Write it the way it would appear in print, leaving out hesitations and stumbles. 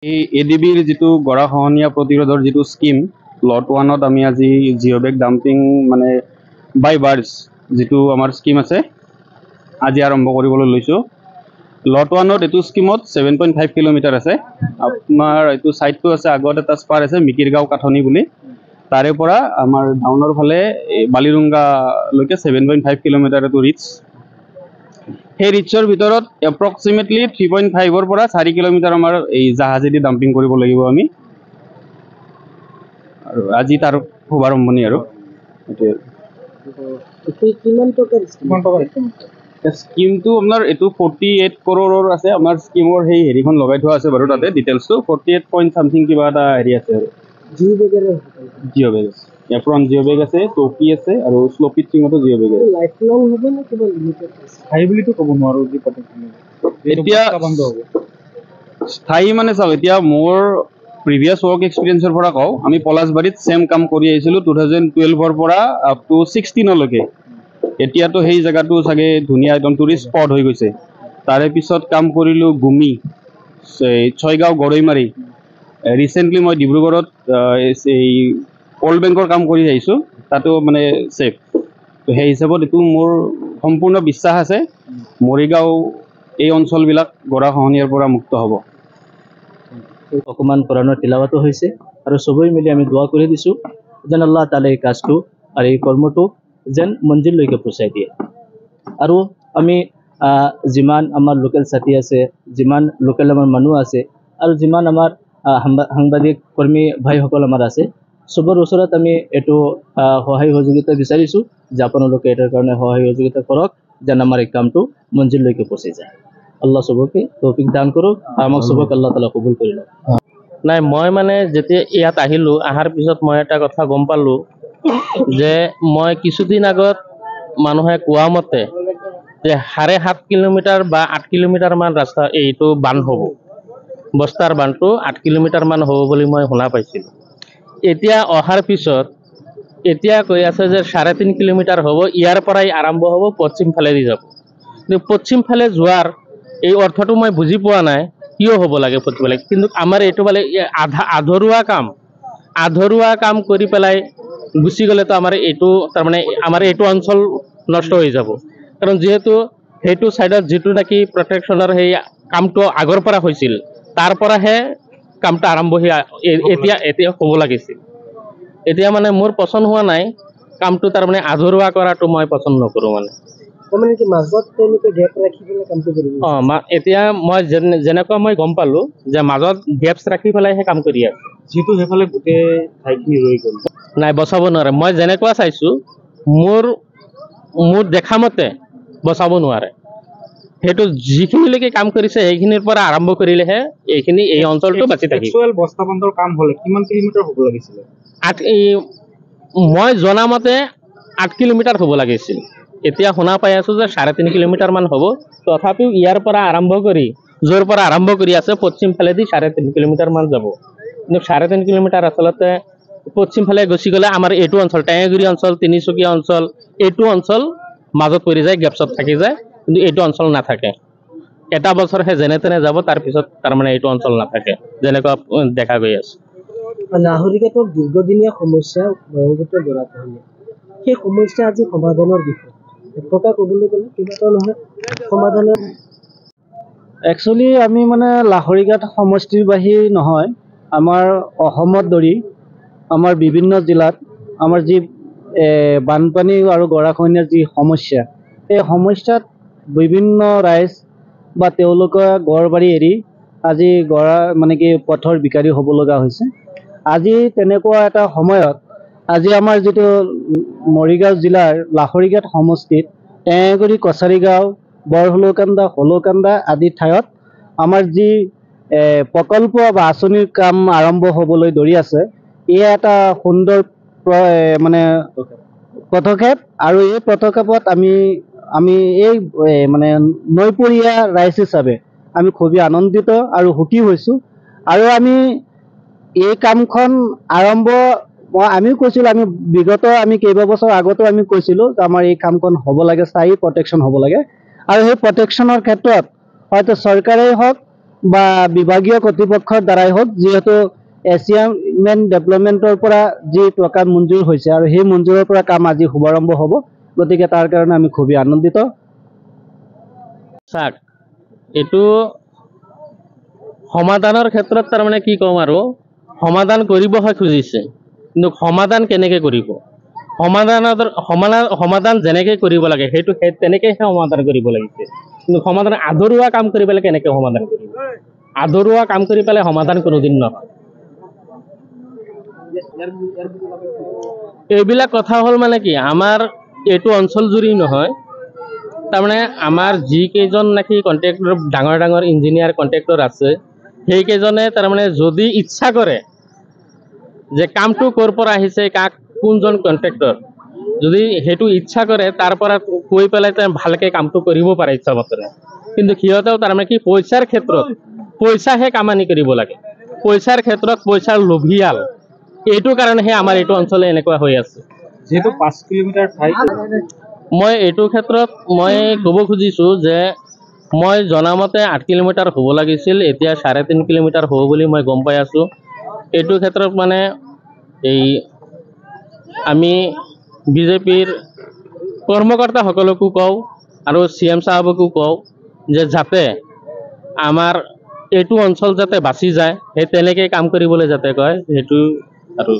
এই এডিবিৰ যিটো গৰাখহনীয়া প্ৰতিৰোধৰ যিটো স্কিম লট ওৱানত আমি আজি জিঅ' বেগ ডাম্পিং মানে বাই বাৰ্ডছ যিটো আমাৰ স্কিম আছে আজি আৰম্ভ কৰিবলৈ লৈছোঁ। লট ওৱানত এইটো স্কিমত 7.5 কিলোমিটাৰ আছে। আপোনাৰ এইটো ছাইডটো আছে, আগত এটা স্পাৰ আছে মিকিৰগাঁও কাঠনি বুলি, তাৰে পৰা আমাৰ ডাউনৰ ফালে বালিৰুংগালৈকে 7.5 কিলোমিটাৰ এইটো ৰিচ। সেই ৰিচৰ ভিতৰত এপ্ৰক্সিমেটলি 3.5ৰ পৰা 4 কিলোমিটাৰ আমাৰ এই জাহাজেদি ডাম্পিং কৰিব লাগিব আমি, আৰু আজি তাৰ শুভাৰম্ভণি আৰু স্কিমটো আপোনাৰ এইটো 48 কৰোৰৰ আছে। আমাৰ স্কিমৰ সেই হেৰিখন লগাই থোৱা আছে বাৰু, তাতে ডিটেইলছটো 48 পইণ্ট চামথিং কিবা এটা হেৰি আছে আৰু জিঅ' বেগ আছে, এপ্ৰন জিঅ' বেগ আছে, টকি আছে আৰু শ্ল' পিচিঙতো জিঅ' বেগ আছে। স্থায়ী বুলিতো ক'ব নোৱাৰোঁ এতিয়া স্থায়ী মানে চাওক, এতিয়া মোৰ প্ৰিভিয়াছ ৱৰ্ক এক্সপিৰিয়েঞ্চৰ পৰা কওঁ, আমি পলাশবাৰীত ছেম কাম কৰি আহিছিলোঁ 2012ৰ পৰা আপ টু 16লৈকে। এতিয়াতো সেই জেগাটো চাগে ধুনীয়া একদম টুৰিষ্ট স্পট হৈ গৈছে। তাৰে পিছত কাম কৰিলোঁ গুমি, ছয়গাঁও, গৰৈমাৰী। ৰিচেণ্টলি মই ডিব্ৰুগড়ত এই ৱৰ্ল্ড বেংকৰ কাম কৰি আহিছোঁ, তাতো মানে ছেফ। তো সেই হিচাপত এইটো মোৰ সম্পূৰ্ণ বিশ্বাস আছে মৰিগাঁও এই অঞ্চলবিলাক গৰাখহনীয়াৰ পৰা মুক্ত হ'ব। অকমান কোৰাণৰ তিলাৱাতো হৈছে আৰু সবেই মিলি আমি দোৱা কৰি দিছোঁ যেন আল্লাহ তাআলা এই কাজটো আৰু এই কৰ্মটো যেন মঞ্জিললৈকে পहुঁচাই দিয়ে। আৰু আমি যিমান আমাৰ লোকেল ছাতি আছে, যিমান লোকেল আমাৰ মানুহ আছে আৰু যিমান আমাৰ সাংবাদিক কৰ্মী ভাইসকল আমাৰ আছে, চবৰ ওচৰত আমি এইটো সহায় সহযোগিতা বিচাৰিছোঁ যে আপোনালোকে এটাৰ কাৰণে সহায় সহযোগিতা কৰক যেন আমাৰ এই কামটো মঞ্জিললৈকে পहुঁচি যায়। আল্লাহ সবকে তৌফিক দান কৰক, আমাক সবক আল্লাহ তাআলা কবুল কৰি লওক। নাই, মই মানে যেতিয়া ইয়াত আহিলোঁ, অহাৰ পিছত মই এটা কথা গম পালোঁ যে মই কিছুদিন আগত মানুহে কোৱা মতে যে 7.5 কিলোমিটাৰ বা 8 কিলোমিটাৰ মান ৰাস্তা এইটো বান্ধ হ'ব, বস্তাৰ বান্ধটো 8 কিলোমিটাৰ মান হ'ব বুলি মই শুনা পাইছিলোঁ। এতিয়া অহাৰ পিছত এতিয়া কৈ আছে যে 3.5 কিলোমিটাৰ হ'ব, ইয়াৰ পৰাই আৰম্ভ হ'ব, পশ্চিম ফালেদি যাব। কিন্তু পশ্চিম ফালে যোৱাৰ এই অৰ্থটো মই বুজি পোৱা নাই, কিয় হ'ব লাগে পশ্চিম ফালে। কিন্তু আমাৰ এইটো ফালে আধৰুৱা কাম কৰি পেলাই গুচি গ'লেতো আমাৰ এইটো তাৰমানে আমাৰ এইটো অঞ্চল নষ্ট হৈ যাব। কাৰণ যিহেতু সেইটো ছাইডত যিটো নেকি প্ৰটেকশ্যনৰ সেই কামটো আগৰ পৰা হৈছিল, তাৰ পৰাহে কামটো আৰম্ভ হৈ এতিয়া হ'ব লাগিছিল। এতিয়া মানে মোৰ পচন্দ হোৱা নাই কামটো, তাৰমানে আধৰুৱা কৰাটো মই পচন্দ নকৰোঁ মানে। এতিয়া মই যেনেকুৱা মই গম পালোঁ যে মাজত গেপছ ৰাখি পেলাইহে কাম কৰি আছে, যিটো সেইফালে গোটেই ঠাইখিনি ৰৈ গ'ল। নাই, বচাব নোৱাৰে। মই যেনেকুৱা চাইছোঁ, মোৰ দেখা মতে বচাব নোৱাৰে। সেইটো যিখিনিলৈকে কাম কৰিছে সেইখিনিৰ পৰা আৰম্ভ কৰিলেহে এই অঞ্চলটো বাচি থাকিব। বস্তা বান্ধৰ কাম হ'লে কিমান কিলোমিটাৰ হ'ব লাগিছিলে? মই জনামতে 8 কিলোমিটাৰ হ'ব লাগিছিল। এতিয়া শুনা পাই আছোঁ যে 3.5 কিলোমিটাৰ মান হ'ব। তথাপিও ইয়াৰ পৰা আৰম্ভ কৰি, য'ৰ পৰা আৰম্ভ কৰি আছে পশ্চিম ফালেদি 3.5 কিলোমিটাৰ মান যাব। কিন্তু 3.5 কিলোমিটাৰ আচলতে পশ্চিম ফালে গুচি গ'লে আমাৰ এইটো অঞ্চল, টেঙাগুৰি অঞ্চল, তিনিচুকীয়া অঞ্চল, এইটো অঞ্চল মাজত পৰি যায়, গেপছত থাকি যায়, কিন্তু এইটো অঞ্চল নাথাকে। এটা বছৰহে যেনে তেনে যাব, তাৰপিছত তাৰমানে এইটো অঞ্চল নাথাকে, যেনেকুৱা দেখা গৈ আছে। নাগৰিকত্বৰ দীৰ্ঘদিনীয়া সমস্যা ব্ৰহ্মপুত্ৰ গৰাখহনীয়া, সেই সমস্যা আজি সমাধানৰ বিষয়। একপ্ৰকাৰ ক'বলৈ গ'লে কিবা এটা নহয় সমাধানৰ। একচুৱেলি আমি মানে লাহৰীঘাট সমষ্টিৰ বাহিৰ নহয়, আমাৰ অসমত ধৰি আমাৰ বিভিন্ন জিলাত আমাৰ যি বানপানী আৰু গৰাখহনীয়াৰ যি সমস্যা, এই সমস্যাত বিভিন্ন ৰাইজ বা তেওঁলোকে ঘৰ বাৰী এৰি আজি পথৰ ভিকাৰী হ'ব লগা হৈছে। আজি তেনেকুৱা এটা সময়ত আজি আমাৰ যিটো মৰিগাঁও জিলাৰ লাহৰীঘাট সমষ্টিত টেঙাগুৰি, কছাৰীগাঁও, বৰহলুকান্দা, হলুকান্দা আদি ঠাইত আমাৰ যি প্ৰকল্প বা আঁচনিৰ কাম আৰম্ভ হ'বলৈ ধৰি আছে, এয়া এটা সুন্দৰ পদক্ষেপ। আৰু এই পদক্ষেপত আমি এই নৈপৰীয়া ৰাইজ হিচাপে আমি খুবেই আনন্দিত আৰু সুখী হৈছোঁ। আৰু আমি এই কামখন আমিও কৈছিলোঁ, আমি কেইবাবছৰ আগতো আমি কৈছিলোঁ যে আমাৰ এই কামখন হ'ব লাগে, স্থায়ী প্ৰটেকশ্যন হ'ব লাগে। আৰু সেই প্ৰটেকশ্যনৰ ক্ষেত্ৰত হয়তো চৰকাৰেই হওক বা বিভাগীয় কৰ্তৃপক্ষৰ দ্বাৰাই হওক, যিহেতু এছিয়ান ডেভেলপমেণ্টৰ পৰা যি টকা মঞ্জুৰ হৈছে আৰু সেই মঞ্জুৰৰ পৰা কাম আজি শুভাৰম্ভ হ'ব, গতিকে তাৰ কাৰণে আমি খুবেই আনন্দিত। চাওক, এইটো সমাধানৰ ক্ষেত্ৰত তাৰমানে কি ক'ম আৰু, সমাধান কৰিবহে খুজিছে, কিন্তু সমাধান কেনেকৈ কৰিব? সমাধান যেনেকৈ কৰিব লাগে সেইটো তেনেকৈহে সমাধান কৰিব লাগিছে, কিন্তু সমাধান আধৰুৱা কাম কৰি পেলাই কেনেকৈ সমাধান কৰিব? আধৰুৱা কাম কৰি পেলাই সমাধান কোনোদিন নহয়। এইবিলাক কথা হ'ল মানে কি, আমাৰ এইটো অঞ্চল জুৰি নহয়, তাৰমানে আমাৰ যিকেইজন নেকি কণ্ট্ৰেক্টৰ, ডাঙৰ ডাঙৰ ইঞ্জিনিয়াৰ কণ্ট্ৰেক্টৰ আছে, সেইকেইজনে তাৰমানে যদি ইচ্ছা কৰে যে কামটো ক'ৰ পৰা আহিছে, কোনজন কণ্ট্ৰেক্টৰ, যদি সেইটো ইচ্ছা কৰে তাৰ পৰা কৈ পেলাই ভালকৈ কামটো কৰিব পাৰে ইচ্ছা মতে। কিন্তু সিহঁতেও তাৰমানে কি পইচাৰ ক্ষেত্ৰত পইচাহে কামানি কৰিব লাগে, পইচাৰ ক্ষেত্ৰত পইচাৰ লোভিয়াল, এইটো কাৰণেহে আমাৰ এইটো অঞ্চলে এনেকুৱা হৈ আছে। যিহেতু 5 কিলোমিটাৰ ঠাই, মই এইটো ক্ষেত্ৰত মই ক'ব খুজিছোঁ যে মই জনামতে 8 কিলোমিটাৰ হ'ব লাগিছিল, এতিয়া 3.5 কিলোমিটাৰ হ'ব বুলি মই গম পাই আছোঁ। এইটো ক্ষেত্ৰত মানে এই আমি বিজেপিৰ কৰ্মকৰ্তাসকলকো কওঁ আৰু CM সাহেবকো কওঁ যে যাতে আমাৰ এইটো অঞ্চল যাতে বাচি যায়, সেই তেনেকৈ কাম কৰিবলৈ যাতে কয়, সেইটো আৰু